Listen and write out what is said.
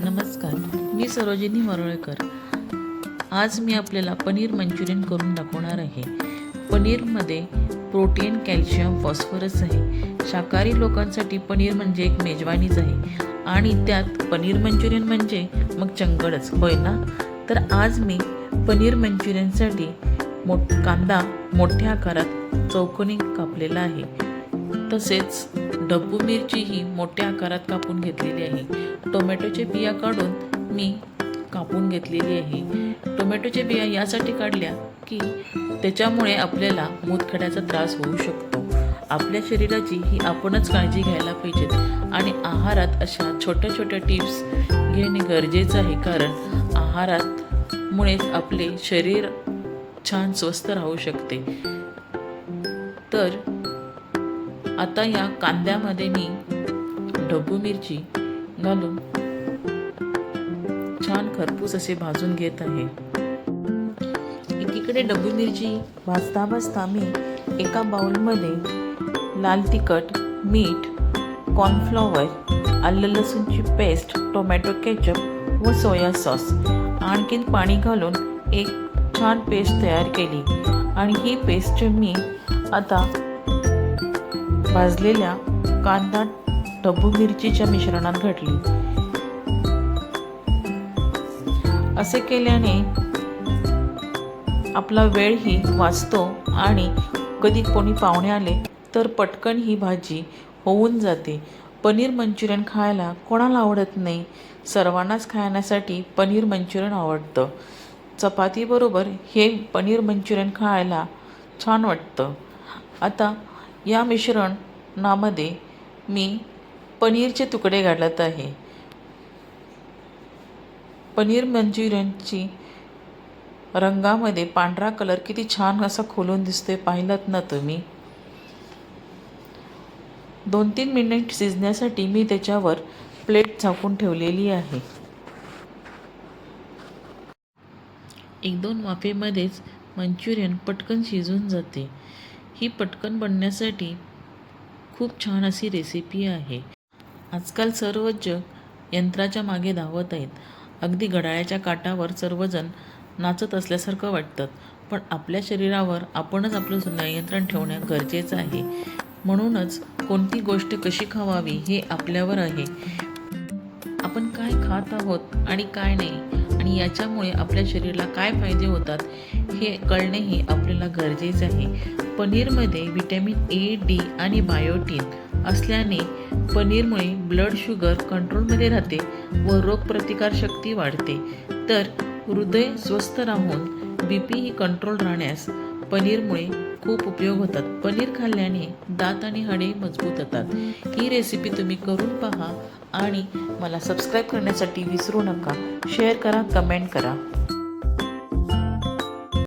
नमस्कार, मी सरोजिनी मरोळेकर। आज मी आपल्याला पनीर मंचुरियन करून दाखवणार आहे। पनीरमध्ये प्रोटीन, कॅल्शियम, फॉस्फरस आहे। शाकाहारी लोकांसाठी पनीर म्हणजे एक मेजवानीच आहे आणि त्यात पनीर मंचुरियन म्हणजे मग चंगळच, होय ना? तर आज मी पनीर मंचुरियनसाठी कांदा मोठ्या आकारात चौकोनी कापलेला आहे। तसेच ढब्बू मिरची ही मोठ्या आकारात कापून घेतलेली आहे। टोमॅटोचे बिया काढून मी कापून घेतलेली आहे। टोमॅटोच्या बिया यासाठी काढल्या की त्याच्यामुळे आपल्याला मूतखड्याचा त्रास होऊ शकतो। आपल्या शरीराची ही आपणच काळजी घ्यायला पाहिजे आणि आहारात अशा छोट्या छोट्या टिप्स घेणे गरजेचं आहे, कारण आहारात मुळेच आपले शरीर छान स्वस्थ राहू शकते। तर आता या कांद्यामध्ये मी ढब्बू मिरची घालून छान खरपूस असे भाजून घेत आहे। एकीकडे ढब्बू मिरची भाजता भाजता मी एका बाउलमध्ये लाल तिखट, मीठ, कॉर्नफ्लॉवर, आलं लसूणची पेस्ट, टोमॅटो केचप व सोया सॉस आणखीन पाणी घालून एक छान पेस्ट तयार केली आणि ही पेस्ट मी आता भाजलेल्या कांदा ढब्बू मिरचीच्या मिश्रणात घातली। असे केल्याने आपला वेळही वाचतो आणि कधी कोणी पाहुणे आले तर पटकन ही भाजी होऊन जाते। पनीर मंचुरियन खायला कोणाला आवडत नाही? सर्वांनाच खाण्यासाठी पनीर मंचुरियन आवडतं। चपातीबरोबर हे पनीर मंचुरियन खायला छान वाटतं। आता या मिश्रणामध्ये मी पनीरचे तुकडे घालत आहे। पनीर मंचुरियनची रंगामध्ये पांढरा कलर किती छान असा खोलून दिसतोय, पाहिलात ना तुम्ही? 2-3 मिनिट शिजण्यासाठी मी त्याच्यावर प्लेट झाकून ठेवलेली आहे। 1-2 वाफेमध्येच मंचुरियन पटकन शिजून जाते। ही पटकन बनण्यासाठी खूप छान अशी रेसिपी आहे। आजकाल सर्वच जग यंत्राच्या मागे धावत आहेत। अगदी घड्याळाच्या काटावर सर्वजण नाचत असल्यासारखं वाटतं, पण आपल्या शरीरावर आपणच आपलं नियंत्रण ठेवणे गरजेचं आहे। म्हणूनच कोणती गोष्ट कशी खावावी हे आपल्यावर आहे। आपण काय खात आहोत आणि काय नाही, आणि याच्यामुळे आपल्या शरीराला काय फायदे होतात हे कळणेही आपल्याला गरजेचे आहे। पनीरमध्ये व्हिटॅमिन ए, डी आणि बायोटीन असल्याने पनीरमुळे ब्लड शुगर कंट्रोलमध्ये राहते व रोगप्रतिकारशक्ती वाढते। तर हृदय स्वस्थ राहून BP ही कंट्रोल राहण्यास पनीरमुळे खूप उपयोग होतात। पनीर खाल्ल्याने दात आणि हाडे मजबूत होतात। ही रेसिपी तुम्ही करून पहा आणि मला सबस्क्राईब करण्यासाठी विसरू नका। शेअर करा, कमेंट करा।